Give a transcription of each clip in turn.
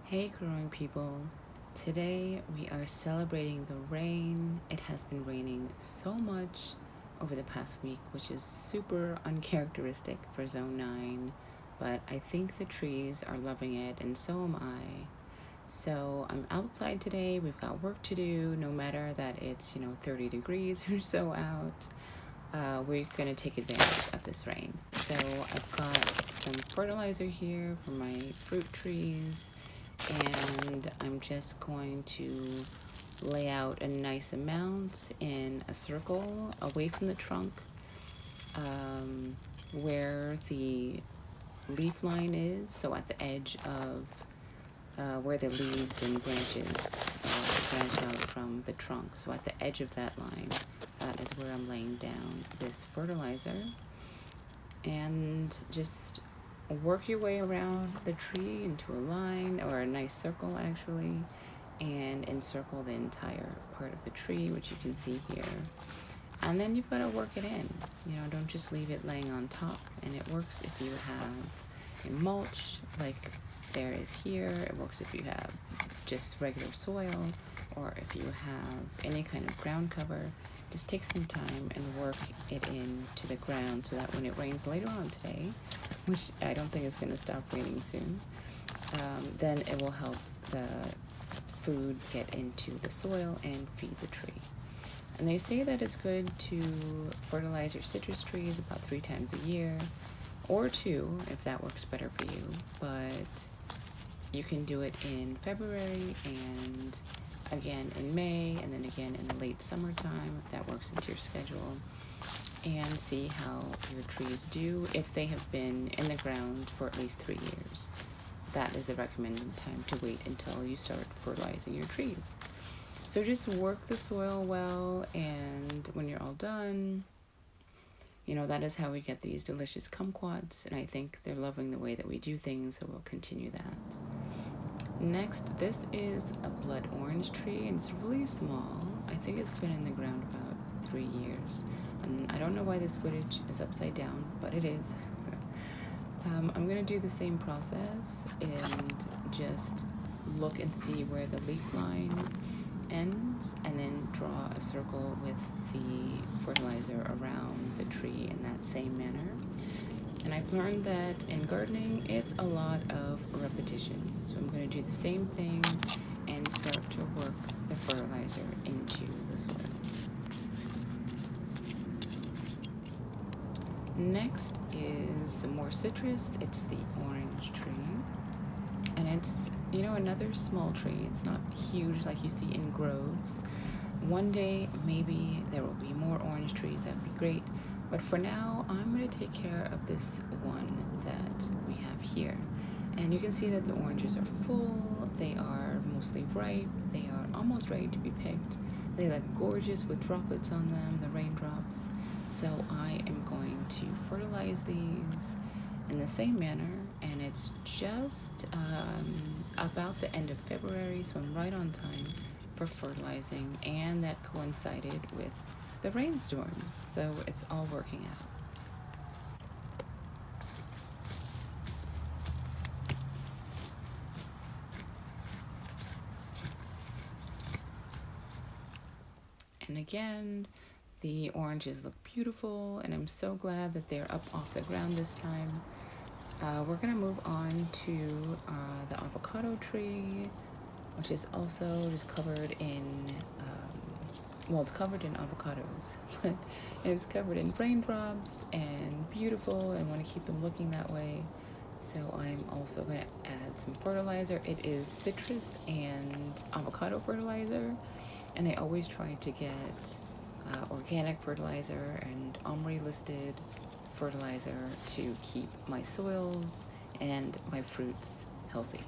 Hey growing people, today we are celebrating the rain. It has been raining so much over the past week, which is super uncharacteristic for Zone 9, but I think the trees are loving it and so am I. So I'm outside today, we've got work to do, no matter that it's 30 degrees or so out. We're going to take advantage of this rain. So I've got some fertilizer here for my fruit trees, and I'm just going to lay out a nice amount in a circle away from the trunk, where the leaf line is, so at the edge of where the leaves and branches branch out from the trunk. So at the edge of that line, that is where I'm laying down this fertilizer. And just work your way around the tree into a line, or a nice circle actually, and encircle the entire part of the tree, which you can see here. And then you've got to work it in. Don't just leave it laying on top. And it works if you have a mulch like there is here. It works if you have just regular soil, or if you have any kind of ground cover. Just take some time and work it into the ground so that when it rains later on today, which I don't think is going to stop raining soon, then it will help the food get into the soil and feed the tree. And they say that it's good to fertilize your citrus trees about 3 times a year, or 2 if that works better for you. But you can do it in February, and again in May, and then again in the late summertime if that works into your schedule, and see how your trees do if they have been in the ground for at least 3 years. That is the recommended time to wait until you start fertilizing your trees. So just work the soil well, and when you're all done, that is how we get these delicious kumquats, and I think they're loving the way that we do things, so we'll continue that. Next, this is a blood orange tree, and it's really small. I think it's been in the ground about 3 years. And I don't know why this footage is upside down, but it is. I'm going to do the same process and just look and see where the leaf line ends, and then draw a circle with the fertilizer around the tree in that same manner. And I've learned that in gardening, it's a lot of repetition. So I'm going to do the same thing and start to work the fertilizer into the soil. Next is some more citrus. It's the orange tree. And it's, another small tree. It's not huge like you see in groves. One day, maybe there will be more orange trees. That'd be great. But for now, I'm going to take care of this one that we have here. And you can see that the oranges are full. They are mostly ripe. They are almost ready to be picked. They look gorgeous with droplets on them, the raindrops. So I am going to fertilize these in the same manner. And it's just about the end of February, so I'm right on time for fertilizing. And that coincided with the rainstorms, so it's all working out. And again, the oranges look beautiful, and I'm so glad that they're up off the ground this time. We're gonna move on to the avocado tree, which is also just covered in it's covered in avocados, but it's covered in raindrops and beautiful. I want to keep them looking that way. So I'm also going to add some fertilizer. It is citrus and avocado fertilizer, and I always try to get organic fertilizer and OMRI listed fertilizer to keep my soils and my fruits healthy.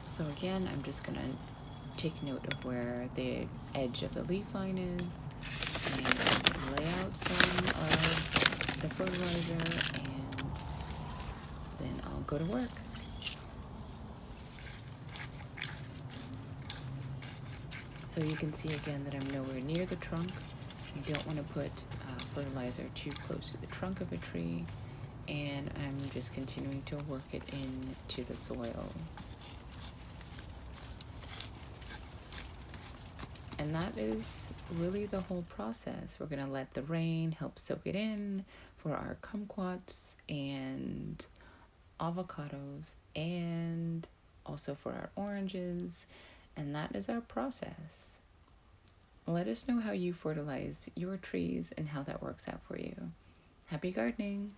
So again, I'm just going to take note of where the edge of the leaf line is, and lay out some of the fertilizer, and then I'll go to work. So you can see again that I'm nowhere near the trunk. You don't want to put fertilizer too close to the trunk of a tree, and I'm just continuing to work it into the soil. And that is really the whole process. We're going to let the rain help soak it in for our kumquats and avocados, and also for our oranges. And that is our process. Let us know how you fertilize your trees and how that works out for you. Happy gardening!